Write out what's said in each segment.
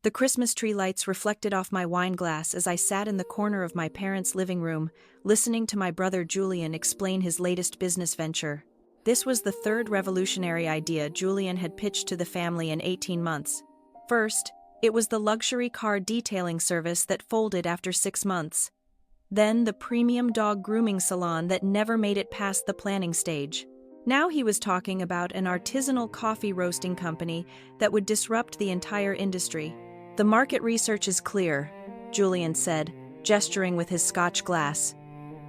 The Christmas tree lights reflected off my wine glass as I sat in the corner of my parents' living room, listening to my brother Julian explain his latest business venture. This was the third revolutionary idea Julian had pitched to the family in 18 months. First, it was the luxury car detailing service that folded after 6 months. Then the premium dog grooming salon that never made it past the planning stage. Now he was talking about an artisanal coffee roasting company that would disrupt the entire industry. "The market research is clear," Julian said, gesturing with his Scotch glass.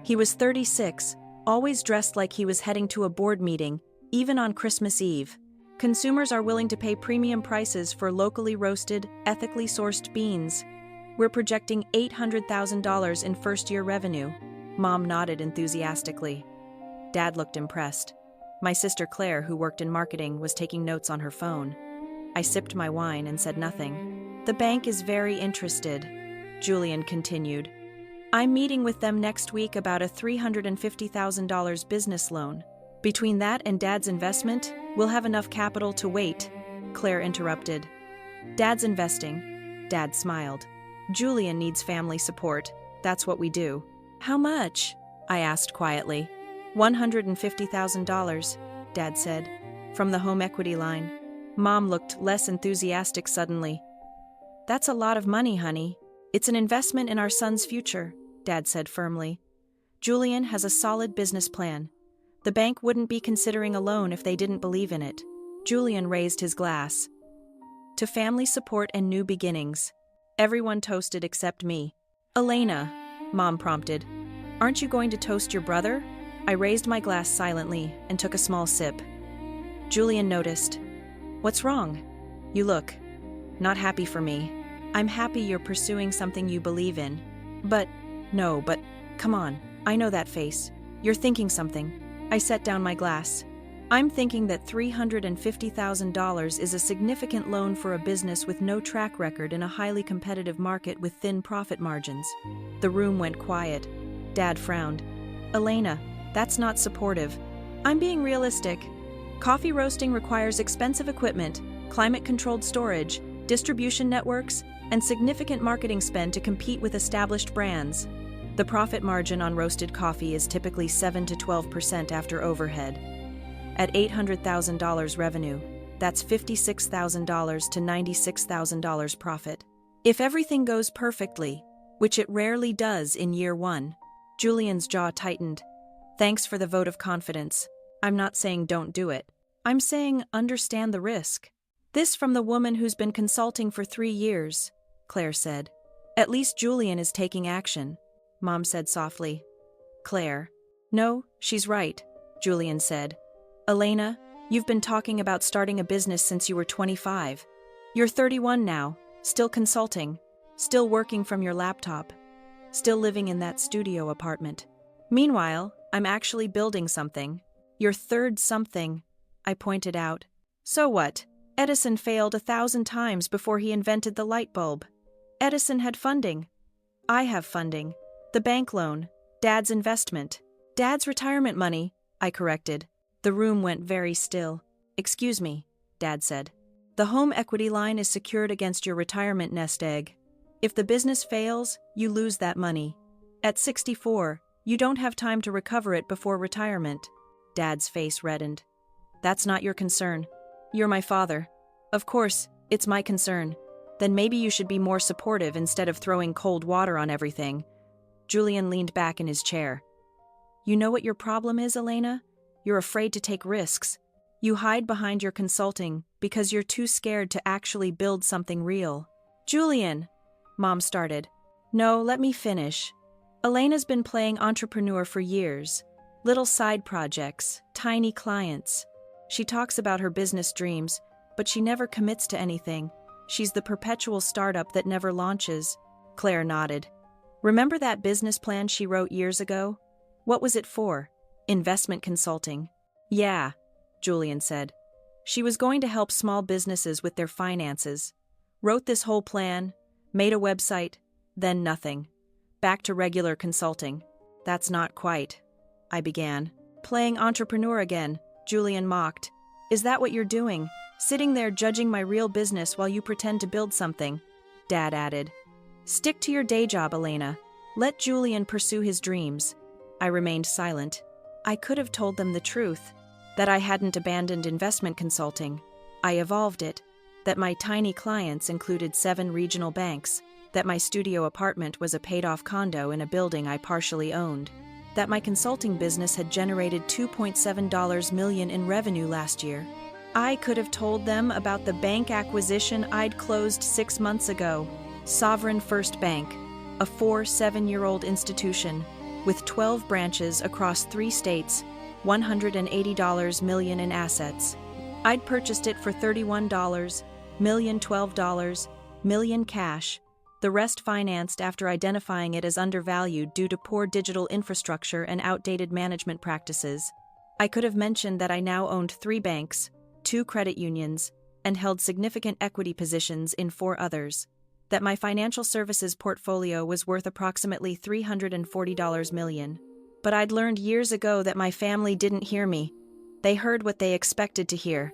He was 36, always dressed like he was heading to a board meeting, even on Christmas Eve. "Consumers are willing to pay premium prices for locally roasted, ethically sourced beans. We're projecting $800,000 in first-year revenue." Mom nodded enthusiastically. Dad looked impressed. My sister Claire, who worked in marketing, was taking notes on her phone. I sipped my wine and said nothing. "The bank is very interested," Julian continued. "I'm meeting with them next week about a $350,000 business loan. Between that and Dad's investment, we'll have enough capital to wait," Claire interrupted. "Dad's investing." Dad smiled. "Julian needs family support. That's what we do." "How much?" I asked quietly. $150,000, Dad said, "from the home equity line." Mom looked less enthusiastic suddenly. "That's a lot of money, honey. It's an investment in our son's future," Dad said firmly. "Julian has a solid business plan. The bank wouldn't be considering a loan if they didn't believe in it." Julian raised his glass. "To family support and new beginnings." Everyone toasted except me. "Elena," Mom prompted, "aren't you going to toast your brother?" I raised my glass silently and took a small sip. Julian noticed. "What's wrong? You look not happy for me." "I'm happy you're pursuing something you believe in. But come on, I know that face. You're thinking something." I set down my glass. "I'm thinking that $350,000 is a significant loan for a business with no track record in a highly competitive market with thin profit margins." The room went quiet. Dad frowned. "Elena, that's not supportive." "I'm being realistic. Coffee roasting requires expensive equipment, climate-controlled storage, distribution networks, and significant marketing spend to compete with established brands. The profit margin on roasted coffee is typically 7 to 12% after overhead. At $800,000 revenue, that's $56,000 to $96,000 profit. If everything goes perfectly, which it rarely does in year one." Julian's jaw tightened. "Thanks for the vote of confidence. I'm not saying don't do it. I'm saying understand the risk." "This from the woman who's been consulting for 3 years, Claire said. "At least Julian is taking action," Mom said softly. Claire. "No, she's right," Julian said. "Elena, you've been talking about starting a business since you were 25. You're 31 now, still consulting, still working from your laptop, still living in that studio apartment. Meanwhile, I'm actually building something." "Your third something," I pointed out. "So what? Edison failed 1,000 times before he invented the light bulb. Edison had funding. I have funding. The bank loan, Dad's investment, Dad's retirement money," I corrected. The room went very still. "Excuse me," Dad said. "The home equity line is secured against your retirement nest egg. If the business fails, you lose that money. At 64, you don't have time to recover it before retirement." Dad's face reddened. "That's not your concern. You're my father. Of course, it's my concern. Then maybe you should be more supportive instead of throwing cold water on everything." Julian leaned back in his chair. "You know what your problem is, Elena? You're afraid to take risks. You hide behind your consulting because you're too scared to actually build something real." "Julian," Mom started. "No, let me finish. Elena's been playing entrepreneur for years. Little side projects, tiny clients. She talks about her business dreams, but she never commits to anything. She's the perpetual startup that never launches." Claire nodded. "Remember that business plan she wrote years ago? What was it for? Investment consulting." "Yeah," Julian said. "She was going to help small businesses with their finances. Wrote this whole plan, made a website, then nothing. Back to regular consulting." "That's not quite," I began. "Playing entrepreneur again," Julian mocked. "Is that what you're doing? Sitting there judging my real business while you pretend to build something?" Dad added. Stick to your day job, Elena. Let Julian pursue his dreams. I remained silent. I could have told them the truth, that I hadn't abandoned investment consulting. I evolved it, that my tiny clients included 7 regional banks, that my studio apartment was a paid-off condo in a building I partially owned, that my consulting business had generated $2.7 million in revenue last year. I could have told them about the bank acquisition I'd closed 6 months ago. Sovereign First Bank, a 7-year-old institution, with 12 branches across 3 states, $180 million in assets. I'd purchased it for $31 million, $12 million cash, the rest financed after identifying it as undervalued due to poor digital infrastructure and outdated management practices. I could have mentioned that I now owned 3 banks, 2 credit unions, and held significant equity positions in 4 others, that my financial services portfolio was worth approximately $340 million. But I'd learned years ago that my family didn't hear me. They heard what they expected to hear.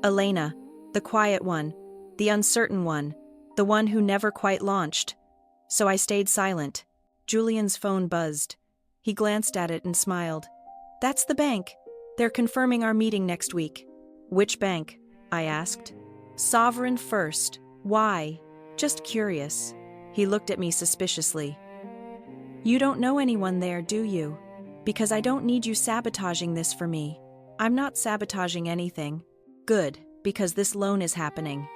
Elena, the quiet one, the uncertain one, the one who never quite launched. So I stayed silent. Julian's phone buzzed. He glanced at it and smiled. That's the bank. They're confirming our meeting next week. Which bank? I asked. Sovereign First. Why? Just curious. He looked at me suspiciously. You don't know anyone there, do you? Because I don't need you sabotaging this for me. I'm not sabotaging anything. Good, because this loan is happening.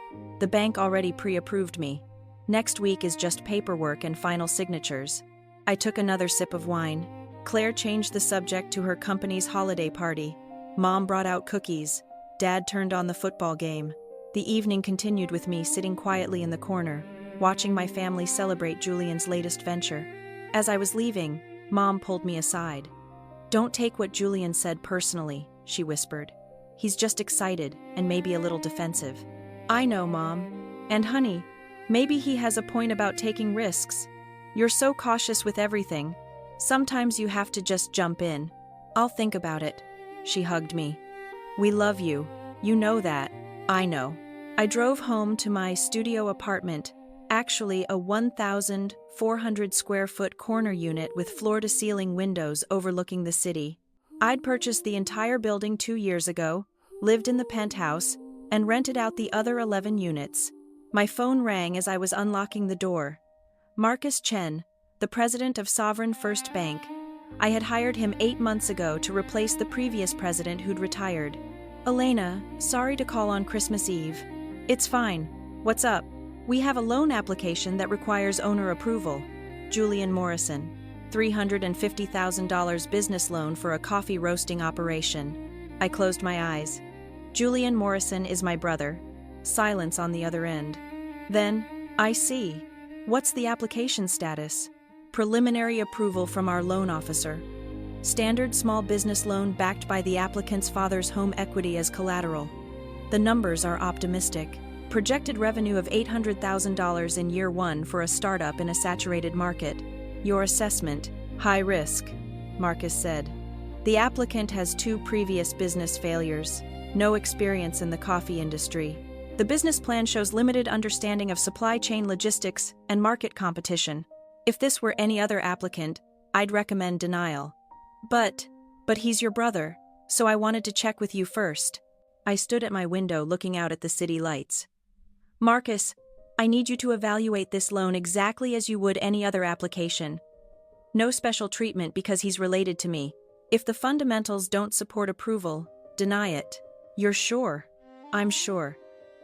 The bank already pre-approved me. Next week is just paperwork and final signatures. I took another sip of wine. Claire changed the subject to her company's holiday party. Mom brought out cookies. Dad turned on the football game. The evening continued with me sitting quietly in the corner, watching my family celebrate Julian's latest venture. As I was leaving, Mom pulled me aside. Don't take what Julian said personally, she whispered. He's just excited and maybe a little defensive. I know, Mom. And honey, maybe he has a point about taking risks. You're so cautious with everything. Sometimes you have to just jump in. I'll think about it. She hugged me. We love you. You know that. I know. I drove home to my studio apartment, actually a 1,400 square foot corner unit with floor-to-ceiling windows overlooking the city. I'd purchased the entire building 2 years ago, lived in the penthouse, and rented out the other 11 units. My phone rang as I was unlocking the door. Marcus Chen, the president of Sovereign First Bank. I had hired him 8 months ago to replace the previous president who'd retired. Elena, sorry to call on Christmas Eve. It's fine. What's up? We have a loan application that requires owner approval. Julian Morrison. $350,000 business loan for a coffee roasting operation. I closed my eyes. Julian Morrison is my brother. Silence on the other end. Then, I see. What's the application status? Preliminary approval from our loan officer. Standard small business loan backed by the applicant's father's home equity as collateral. The numbers are optimistic. Projected revenue of $800,000 in year 1 for a startup in a saturated market. Your assessment, high risk, Marcus said. The applicant has 2 previous business failures, no experience in the coffee industry. The business plan shows limited understanding of supply chain logistics and market competition. If this were any other applicant, I'd recommend denial. But he's your brother, so I wanted to check with you first. I stood at my window looking out at the city lights. Marcus, I need you to evaluate this loan exactly as you would any other application. No special treatment because he's related to me. If the fundamentals don't support approval, deny it. You're sure? I'm sure.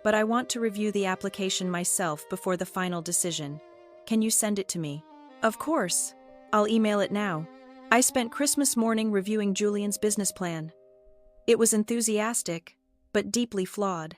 But I want to review the application myself before the final decision. Can you send it to me? Of course. I'll email it now. I spent Christmas morning reviewing Julian's business plan. It was enthusiastic, but deeply flawed.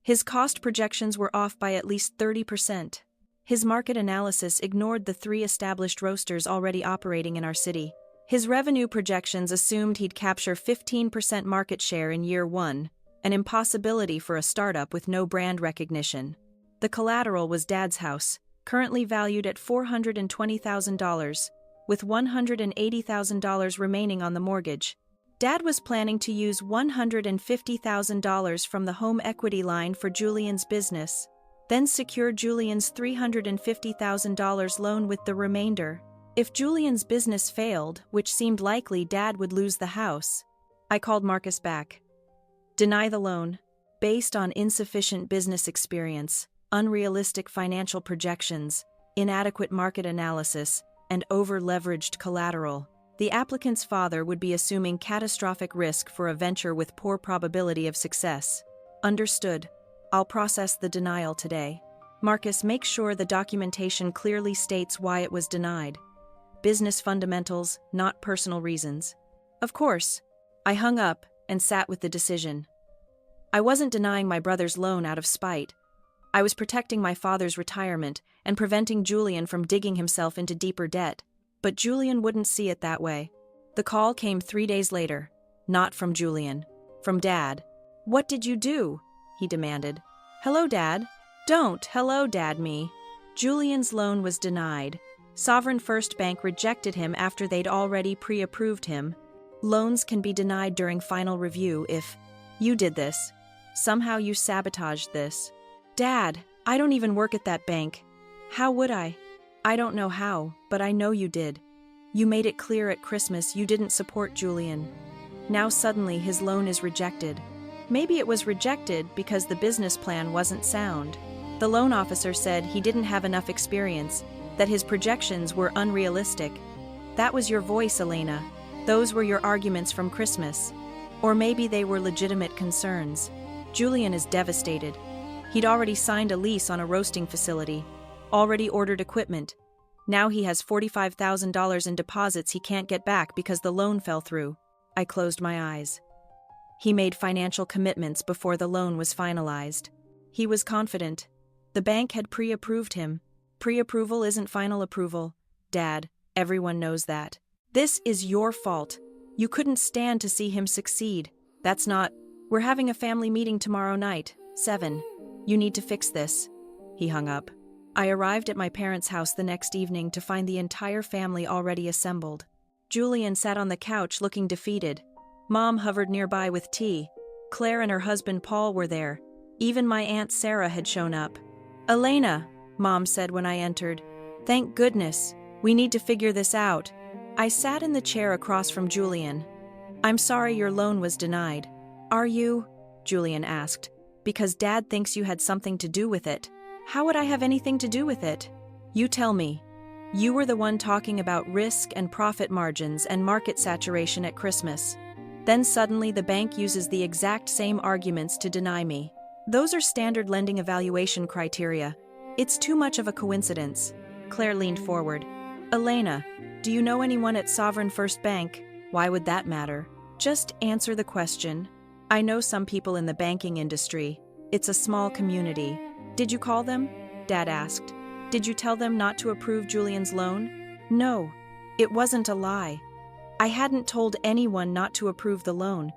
His cost projections were off by at least 30%. His market analysis ignored the 3 established roasters already operating in our city. His revenue projections assumed he'd capture 15% market share in year 1, an impossibility for a startup with no brand recognition. The collateral was Dad's house, currently valued at $420,000, with $180,000 remaining on the mortgage. Dad was planning to use $150,000 from the home equity line for Julian's business. then secure Julian's $350,000 loan with the remainder. If Julian's business failed, which seemed likely, Dad would lose the house. I called Marcus back. Deny the loan, based on insufficient business experience, unrealistic financial projections, inadequate market analysis, and over-leveraged collateral. The applicant's father would be assuming catastrophic risk for a venture with poor probability of success. Understood. I'll process the denial today. Marcus, make sure the documentation clearly states why it was denied. Business fundamentals, not personal reasons. Of course. I hung up and sat with the decision. I wasn't denying my brother's loan out of spite. I was protecting my father's retirement and preventing Julian from digging himself into deeper debt. But Julian wouldn't see it that way. The call came 3 days later. Not from Julian. From Dad. What did you do? He demanded. Hello, Dad. Don't. Hello, Dad, me. Julian's loan was denied. Sovereign First Bank rejected him after they'd already pre-approved him. Loans can be denied during final review if you did this. Somehow you sabotaged this. Dad, I don't even work at that bank. How would I? I don't know how, but I know you did. You made it clear at Christmas you didn't support Julian. Now suddenly his loan is rejected. Maybe it was rejected because the business plan wasn't sound. The loan officer said he didn't have enough experience, that his projections were unrealistic. That was your voice, Elena. Those were your arguments from Christmas. Or maybe they were legitimate concerns. Julian is devastated. He'd already signed a lease on a roasting facility. Already ordered equipment. Now he has $45,000 in deposits he can't get back because the loan fell through. I closed my eyes. He made financial commitments before the loan was finalized. He was confident. The bank had pre-approved him. Pre-approval isn't final approval. Dad, everyone knows that. This is your fault. You couldn't stand to see him succeed. That's not... We're having a family meeting tomorrow night, 7. You need to fix this. He hung up. I arrived at my parents' house the next evening to find the entire family already assembled. Julian sat on the couch looking defeated. Mom hovered nearby with tea. Claire and her husband Paul were there. Even my Aunt Sarah had shown up. Elena, Mom said when I entered. Thank goodness. We need to figure this out. I sat in the chair across from Julian. I'm sorry your loan was denied. Are you? Julian asked. Because Dad thinks you had something to do with it. How would I have anything to do with it? You tell me. You were the one talking about risk and profit margins and market saturation at Christmas. Then suddenly the bank uses the exact same arguments to deny me. Those are standard lending evaluation criteria. It's too much of a coincidence. Claire leaned forward. Elena, do you know anyone at Sovereign First Bank? Why would that matter? Just answer the question. I know some people in the banking industry. It's a small community. Did you call them? Dad asked. Did you tell them not to approve Julian's loan? No. It wasn't a lie. I hadn't told anyone not to approve the loan.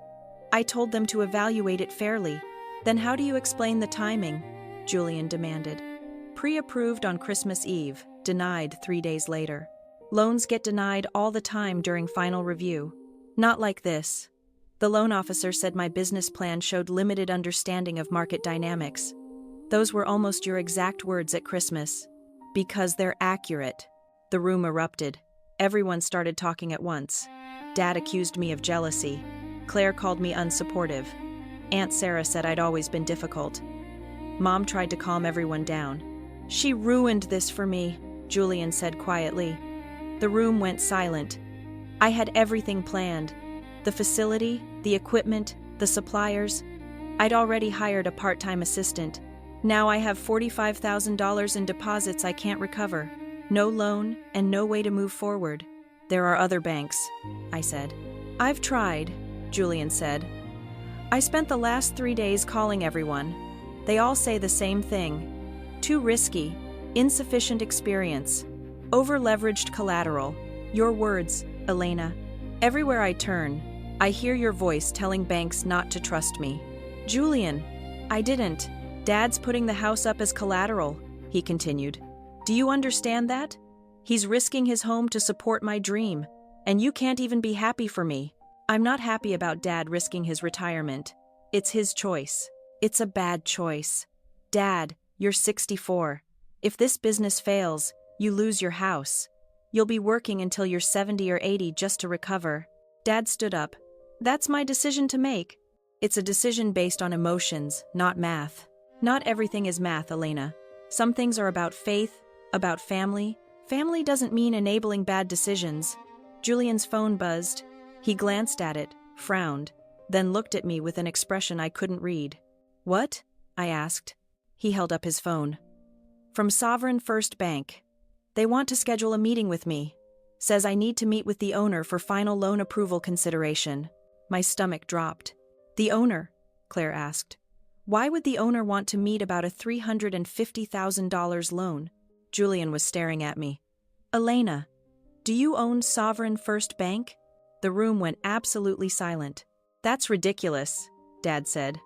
I told them to evaluate it fairly. Then how do you explain the timing? Julian demanded. Pre-approved on Christmas Eve, denied 3 days later. Loans get denied all the time during final review. Not like this. The loan officer said my business plan showed limited understanding of market dynamics. Those were almost your exact words at Christmas. Because they're accurate. The room erupted. Everyone started talking at once. Dad accused me of jealousy. Claire called me unsupportive. Aunt Sarah said I'd always been difficult. Mom tried to calm everyone down. She ruined this for me, Julian said quietly. The room went silent. I had everything planned. The facility, the equipment, the suppliers. I'd already hired a part-time assistant. Now I have $45,000 in deposits I can't recover. No loan and no way to move forward. There are other banks, I said. I've tried, Julian said. I spent the last 3 days calling everyone. They all say the same thing. Too risky, insufficient experience, over-leveraged collateral. Your words, Elena. Everywhere I turn, I hear your voice telling banks not to trust me. Julian, I didn't. Dad's putting the house up as collateral, he continued. Do you understand that? He's risking his home to support my dream, and you can't even be happy for me. I'm not happy about Dad risking his retirement. It's his choice. It's a bad choice. Dad, You're 64. If this business fails, you lose your house. You'll be working until you're 70 or 80 just to recover. Dad stood up. That's my decision to make. It's a decision based on emotions, not math. Not everything is math, Elena. Some things are about faith, about family. Family doesn't mean enabling bad decisions. Julian's phone buzzed. He glanced at it, frowned, then looked at me with an expression I couldn't read. What? I asked. He held up his phone. From Sovereign First Bank. They want to schedule a meeting with me. Says I need to meet with the owner for final loan approval consideration. My stomach dropped. The owner? Claire asked. Why would the owner want to meet about a $350,000 loan? Julian was staring at me. Elena, do you own Sovereign First Bank? The room went absolutely silent. That's ridiculous, Dad said.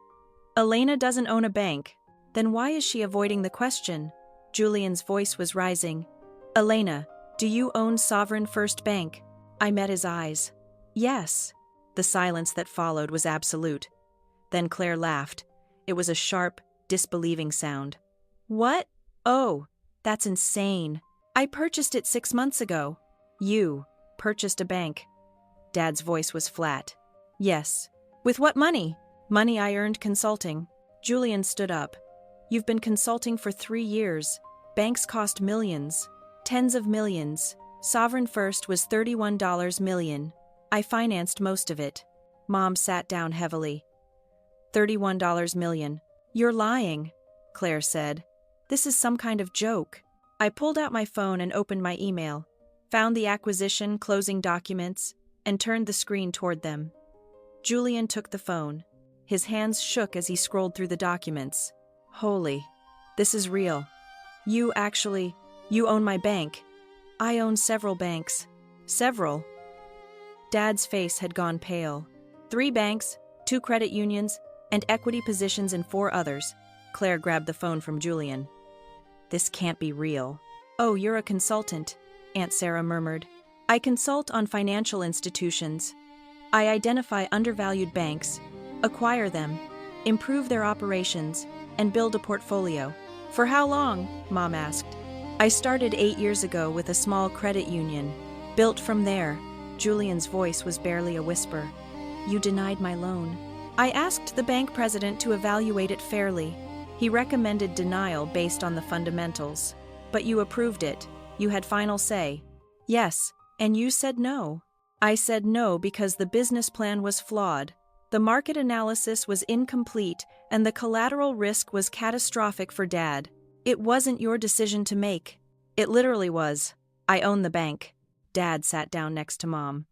Elena doesn't own a bank. Then why is she avoiding the question? Julian's voice was rising. Elena, do you own Sovereign First Bank? I met his eyes. Yes. The silence that followed was absolute. Then Claire laughed. It was a sharp, disbelieving sound. What? Oh, that's insane. I purchased it 6 months ago. You purchased a bank. Dad's voice was flat. Yes. With what money? Money I earned consulting. Julian stood up. You've been consulting for 3 years. Banks cost millions. Tens of millions. Sovereign First was $31 million. I financed most of it. Mom sat down heavily. $31 million. You're lying, Claire said. This is some kind of joke. I pulled out my phone and opened my email, found the acquisition closing documents, and turned the screen toward them. Julian took the phone. His hands shook as he scrolled through the documents. Holy, this is real. You own my bank. I own several banks. Several. Dad's face had gone pale. 3 banks, 2 credit unions, and equity positions in 4 others. Claire grabbed the phone from Julian. This can't be real. Oh, you're a consultant, Aunt Sarah murmured. I consult on financial institutions. I identify undervalued banks, acquire them, improve their operations, and build a portfolio. For how long? Mom asked. I started 8 years ago with a small credit union. Built from there. Julian's voice was barely a whisper. You denied my loan. I asked the bank president to evaluate it fairly. He recommended denial based on the fundamentals. But you approved it. You had final say. Yes, and you said no. I said no because the business plan was flawed. The market analysis was incomplete, and the collateral risk was catastrophic for Dad. It wasn't your decision to make. It literally was. I own the bank. Dad sat down next to Mom.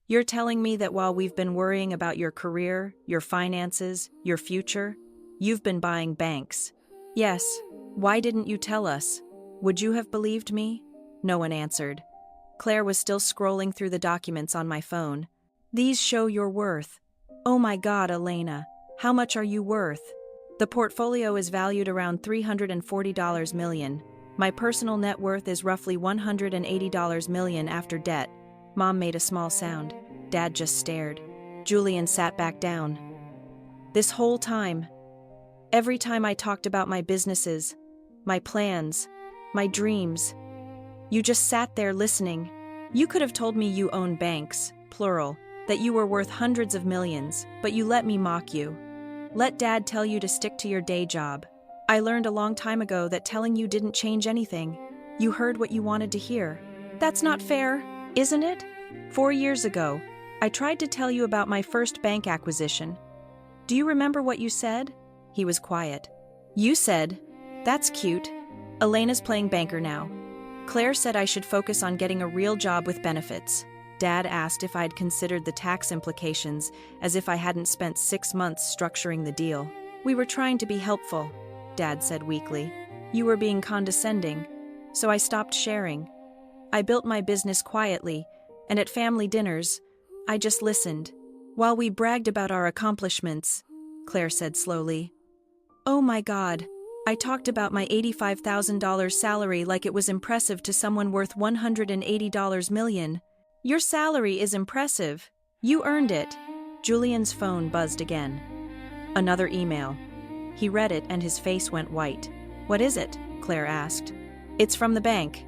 You're telling me that while we've been worrying about your career, your finances, your future, you've been buying banks. Yes. Why didn't you tell us? Would you have believed me? No one answered. Claire was still scrolling through the documents on my phone. These show your worth. Oh my God, Elena. How much are you worth? The portfolio is valued around $340 million. My personal net worth is roughly $180 million after debt. Mom made a small sound. Dad just stared. Julian sat back down. This whole time, every time I talked about my businesses, my plans, my dreams, you just sat there listening. You could have told me you own banks, plural, that you were worth hundreds of millions, but you let me mock you. Let Dad tell you to stick to your day job. I learned a long time ago that telling you didn't change anything. You heard what you wanted to hear. That's not fair, isn't it? 4 years ago, I tried to tell you about my first bank acquisition. Do you remember what you said? He was quiet. You said, "That's cute. Elena's playing banker now." Claire said I should focus on getting a real job with benefits. Dad asked if I'd considered the tax implications, as if I hadn't spent 6 months structuring the deal. We were trying to be helpful, Dad said weakly. You were being condescending, so I stopped sharing. I built my business quietly, and at family dinners, I just listened. While we bragged about our accomplishments, Claire said slowly. Oh my God, I talked about my $85,000 salary like it was impressive to someone worth $180 million. Your salary is impressive. You earned it. Julian's phone buzzed again. Another email. He read it and his face went white. What is it? Claire asked. It's from the bank.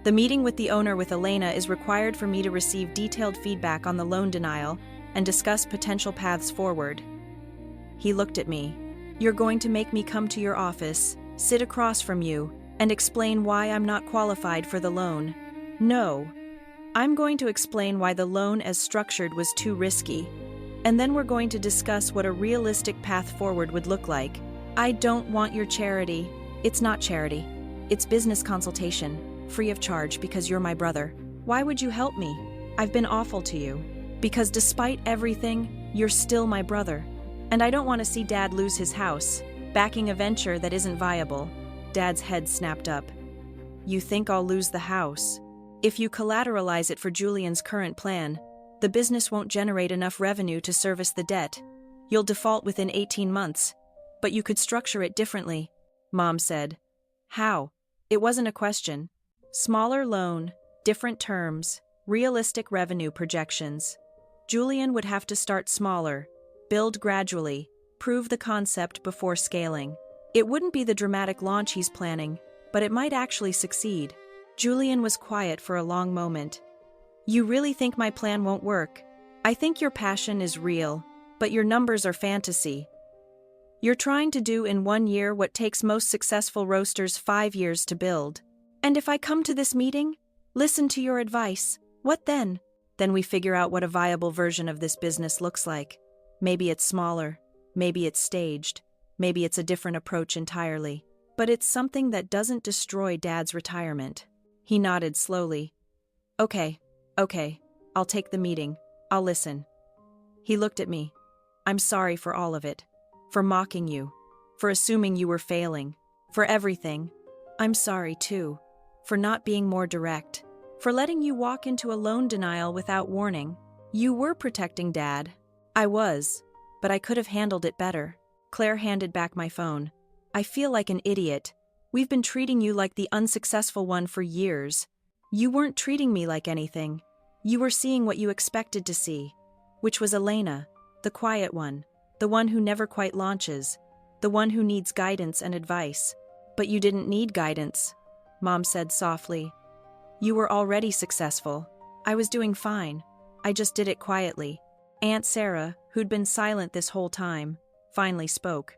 The meeting with the owner with Elena is required for me to receive detailed feedback on the loan denial and discuss potential paths forward. He looked at me. You're going to make me come to your office, sit across from you, and explain why I'm not qualified for the loan. No. I'm going to explain why the loan as structured was too risky. And then we're going to discuss what a realistic path forward would look like. I don't want your charity. It's not charity. It's business consultation, free of charge because you're my brother. Why would you help me? I've been awful to you. Because despite everything, you're still my brother. And I don't want to see Dad lose his house, backing a venture that isn't viable. Dad's head snapped up. You think I'll lose the house? If you collateralize it for Julian's current plan, the business won't generate enough revenue to service the debt. You'll default within 18 months. But you could structure it differently, Mom said. How? It wasn't a question. Smaller loan, different terms, realistic revenue projections. Julian would have to start smaller, build gradually, prove the concept before scaling. It wouldn't be the dramatic launch he's planning, but it might actually succeed. Julian was quiet for a long moment. You really think my plan won't work? I think your passion is real, but your numbers are fantasy. You're trying to do in 1 year what takes most successful roasters 5 years to build. And if I come to this meeting, listen to your advice, what then? Then we figure out what a viable version of this business looks like. Maybe it's smaller, maybe it's staged, maybe it's a different approach entirely. But it's something that doesn't destroy Dad's retirement. He nodded slowly. Okay, I'll take the meeting. I'll listen. He looked at me. I'm sorry for all of it. For mocking you. For assuming you were failing. For everything. I'm sorry, too. For not being more direct. For letting you walk into a loan denial without warning. You were protecting Dad. I was. But I could have handled it better. Claire handed back my phone. I feel like an idiot. We've been treating you like the unsuccessful one for years. You weren't treating me like anything. You were seeing what you expected to see. Which was Elena, the quiet one. The one who never quite launches. The one who needs guidance and advice. But you didn't need guidance, Mom said softly. You were already successful. I was doing fine. I just did it quietly. Aunt Sarah, who'd been silent this whole time, finally spoke.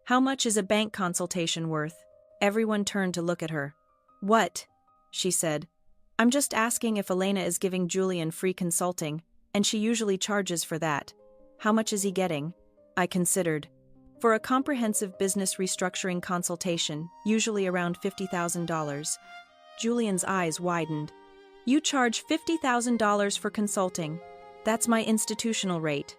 How much is a bank consultation worth? Everyone turned to look at her. What? She said. I'm just asking if Elena is giving Julian free consulting, and she usually charges for that. How much is he getting? I considered. For a comprehensive business restructuring consultation, usually around $50,000. Julian's eyes widened. You charge $50,000 for consulting. That's my institutional rate.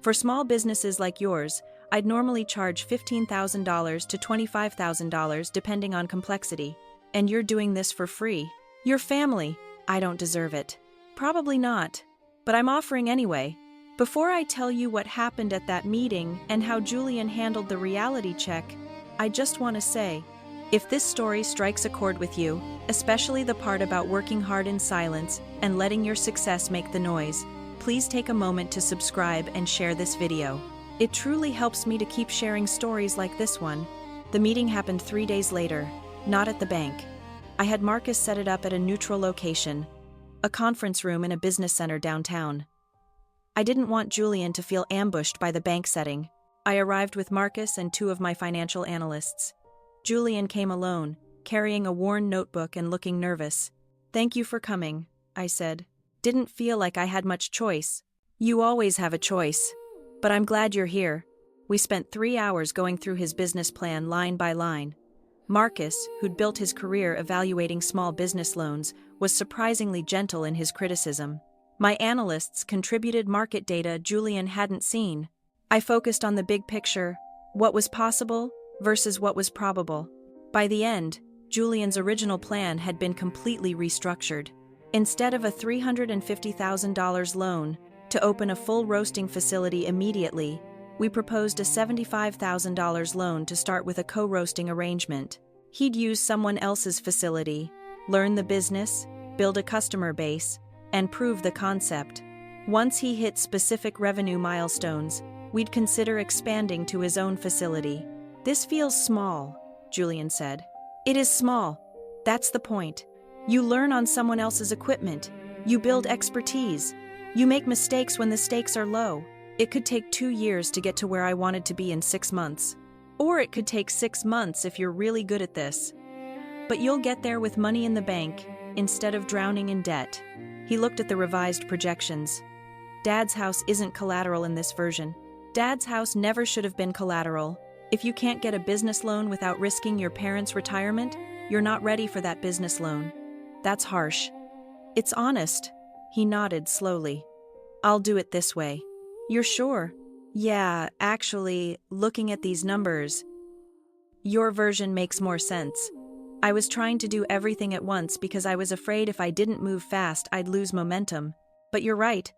For small businesses like yours, I'd normally charge $15,000 to $25,000 depending on complexity. And you're doing this for free. Your family. I don't deserve it. Probably not. But I'm offering anyway. Before I tell you what happened at that meeting and how Julian handled the reality check, I just want to say, if this story strikes a chord with you, especially the part about working hard in silence and letting your success make the noise, please take a moment to subscribe and share this video. It truly helps me to keep sharing stories like this one. The meeting happened 3 days later, not at the bank. I had Marcus set it up at a neutral location, a conference room in a business center downtown. I didn't want Julian to feel ambushed by the bank setting. I arrived with Marcus and 2 of my financial analysts. Julian came alone, carrying a worn notebook and looking nervous. Thank you for coming, I said. Didn't feel like I had much choice. You always have a choice. But I'm glad you're here. We spent 3 hours going through his business plan line by line. Marcus, who'd built his career evaluating small business loans, was surprisingly gentle in his criticism. My analysts contributed market data Julian hadn't seen. I focused on the big picture, what was possible versus what was probable. By the end, Julian's original plan had been completely restructured. Instead of a $350,000 loan to open a full roasting facility immediately, we proposed a $75,000 loan to start with a co-roasting arrangement. He'd use someone else's facility, learn the business, build a customer base, and prove the concept. Once he hit specific revenue milestones, we'd consider expanding to his own facility. This feels small, Julian said. It is small. That's the point. You learn on someone else's equipment. You build expertise. You make mistakes when the stakes are low. It could take 2 years to get to where I wanted to be in 6 months. Or it could take 6 months if you're really good at this. But you'll get there with money in the bank, instead of drowning in debt. He looked at the revised projections. Dad's house isn't collateral in this version. Dad's house never should have been collateral. If you can't get a business loan without risking your parents' retirement, you're not ready for that business loan. That's harsh. It's honest. He nodded slowly. I'll do it this way. You're sure? Yeah, actually, looking at these numbers, your version makes more sense. I was trying to do everything at once because I was afraid if I didn't move fast, I'd lose momentum. But you're right.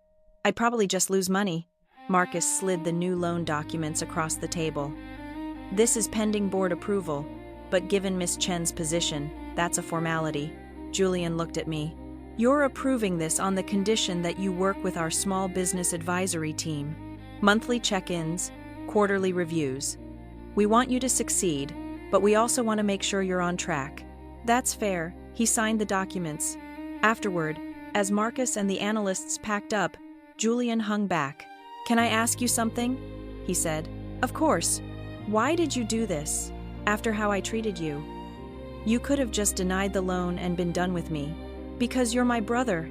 I'd probably just lose money. Marcus slid the new loan documents across the table. This is pending board approval, but given Miss Chen's position, that's a formality. Julian looked at me. You're approving this on the condition that you work with our small business advisory team. Monthly check-ins, quarterly reviews. We want you to succeed, but we also want to make sure you're on track. That's fair. He signed the documents. Afterward, as Marcus and the analysts packed up, Julian hung back. Can I ask you something? He said. Of course. Why did you do this, after how I treated you? You could have just denied the loan and been done with me. Because you're my brother.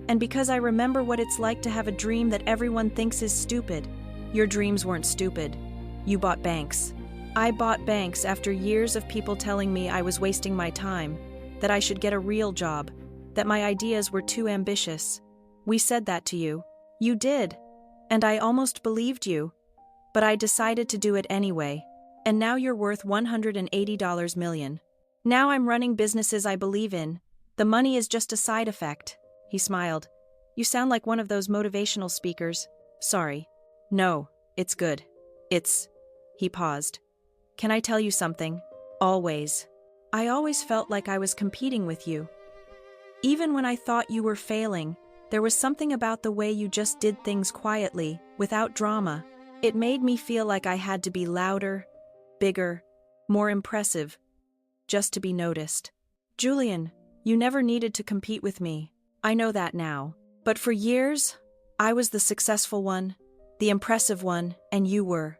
And because I remember what it's like to have a dream that everyone thinks is stupid. Your dreams weren't stupid. You bought banks. I bought banks after years of people telling me I was wasting my time, that I should get a real job, that my ideas were too ambitious. We said that to you. You did. And I almost believed you. But I decided to do it anyway. And now you're worth $180 million. Now I'm running businesses I believe in. The money is just a side effect. He smiled. You sound like one of those motivational speakers. Sorry. No, it's good. He paused. Can I tell you something? Always. I always felt like I was competing with you. Even when I thought you were failing, there was something about the way you just did things quietly, without drama. It made me feel like I had to be louder, bigger, more impressive, just to be noticed. Julian, you never needed to compete with me. I know that now. But for years, I was the successful one, the impressive one, and you were.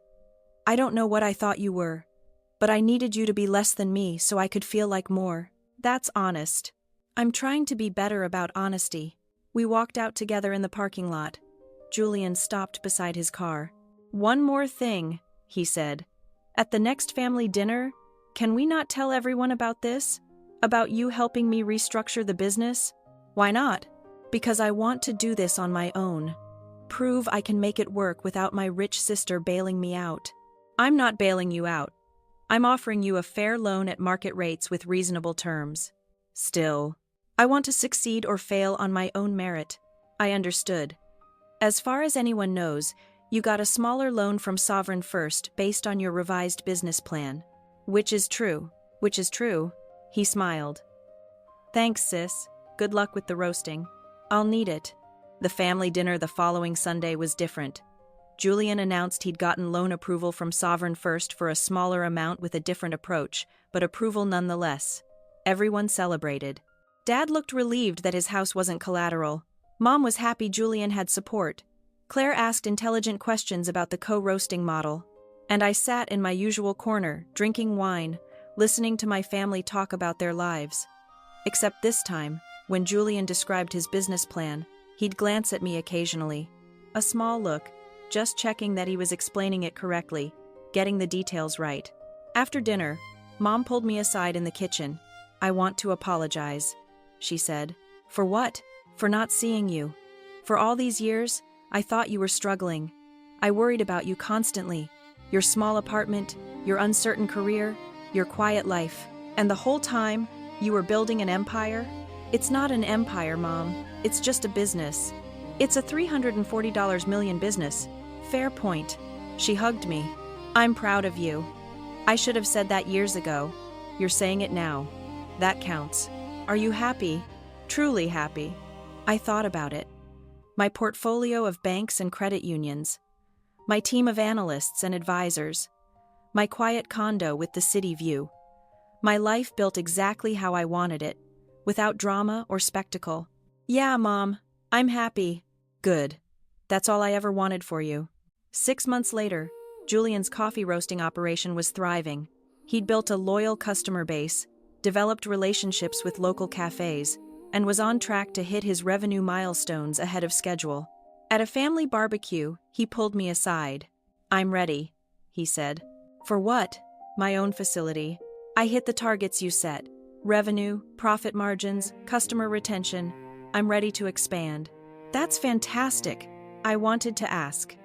I don't know what I thought you were, but I needed you to be less than me so I could feel like more. That's honest. I'm trying to be better about honesty. We walked out together in the parking lot. Julian stopped beside his car. One more thing, he said. At the next family dinner, can we not tell everyone about this? About you helping me restructure the business? Why not? Because I want to do this on my own. Prove I can make it work without my rich sister bailing me out. I'm not bailing you out. I'm offering you a fair loan at market rates with reasonable terms. Still, I want to succeed or fail on my own merit. I understood. As far as anyone knows, you got a smaller loan from Sovereign First based on your revised business plan. Which is true. He smiled. Thanks, sis. Good luck with the roasting. I'll need it. The family dinner the following Sunday was different. Julian announced he'd gotten loan approval from Sovereign First for a smaller amount with a different approach, but approval nonetheless. Everyone celebrated. Dad looked relieved that his house wasn't collateral. Mom was happy Julian had support. Claire asked intelligent questions about the co-roasting model. And I sat in my usual corner, drinking wine, listening to my family talk about their lives. Except this time, when Julian described his business plan, he'd glance at me occasionally. A small look, just checking that he was explaining it correctly, getting the details right. After dinner, Mom pulled me aside in the kitchen. I want to apologize, she said. For what? For not seeing you. For all these years, I thought you were struggling. I worried about you constantly. Your small apartment, your uncertain career, your quiet life. And the whole time, you were building an empire? It's not an empire, Mom. It's just a business. It's a $340 million business. Fair point. She hugged me. I'm proud of you. I should have said that years ago. You're saying it now. That counts. Are you happy? Truly happy? I thought about it. My portfolio of banks and credit unions. My team of analysts and advisors. My quiet condo with the city view. My life built exactly how I wanted it, without drama or spectacle. Yeah, Mom, I'm happy. Good. That's all I ever wanted for you. 6 months later, Julian's coffee roasting operation was thriving. He'd built a loyal customer base, developed relationships with local cafes, and was on track to hit his revenue milestones ahead of schedule. At a family barbecue, he pulled me aside. I'm ready, he said. For what? My own facility. I hit the targets you set. Revenue, profit margins, customer retention. I'm ready to expand. That's fantastic. I wanted to ask.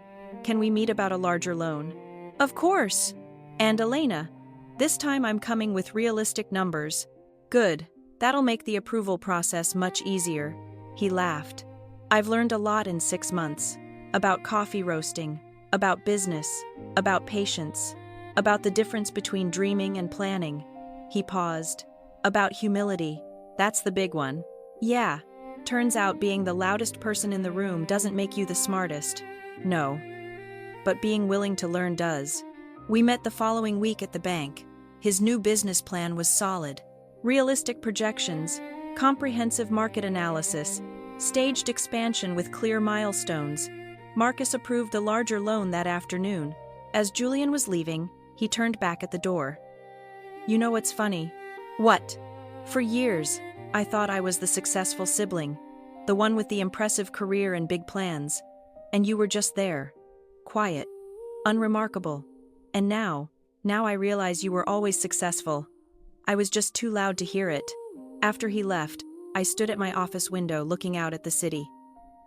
Can we meet about a larger loan? Of course. And Elena, this time I'm coming with realistic numbers. Good. That'll make the approval process much easier. He laughed. I've learned a lot in 6 months. About coffee roasting, about business, about patience, about the difference between dreaming and planning. He paused. About humility. That's the big one. Yeah. Turns out being the loudest person in the room doesn't make you the smartest. No. But being willing to learn does. We met the following week at the bank. His new business plan was solid. Realistic projections, comprehensive market analysis, staged expansion with clear milestones. Marcus approved a larger loan that afternoon. As Julian was leaving, he turned back at the door. You know what's funny? What? For years, I thought I was the successful sibling, the one with the impressive career and big plans. And you were just there. Quiet. Unremarkable. And now I realize you were always successful. I was just too loud to hear it. After he left, I stood at my office window looking out at the city.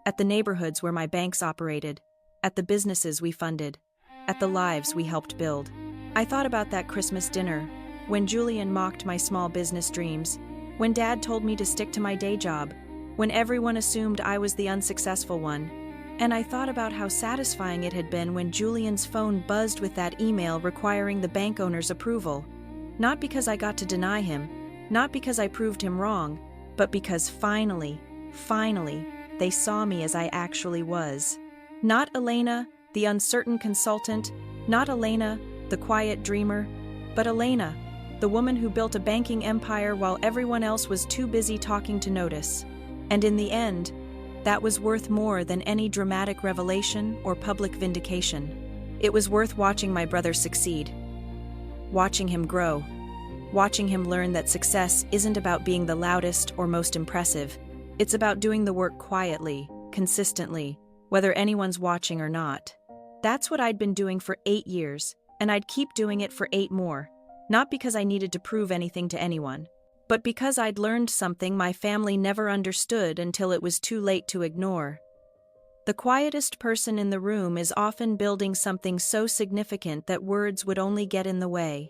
At the neighborhoods where my banks operated. At the businesses we funded. At the lives we helped build. I thought about that Christmas dinner, when Julian mocked my small business dreams, when Dad told me to stick to my day job, when everyone assumed I was the unsuccessful one. And I thought about how satisfying it had been when Julian's phone buzzed with that email requiring the bank owner's approval. Not because I got to deny him, not because I proved him wrong, but because finally, they saw me as I actually was. Not Elena, the uncertain consultant, not Elena, the quiet dreamer, but Elena, the woman who built a banking empire while everyone else was too busy talking to notice. And in the end, that was worth more than any dramatic revelation or public vindication. It was worth watching my brother succeed. Watching him grow. Watching him learn that success isn't about being the loudest or most impressive. It's about doing the work quietly, consistently, whether anyone's watching or not. That's what I'd been doing for 8 years, and I'd keep doing it for 8 more. Not because I needed to prove anything to anyone, but because I'd learned something my family never understood until it was too late to ignore. The quietest person in the room is often building something so significant that words would only get in the way.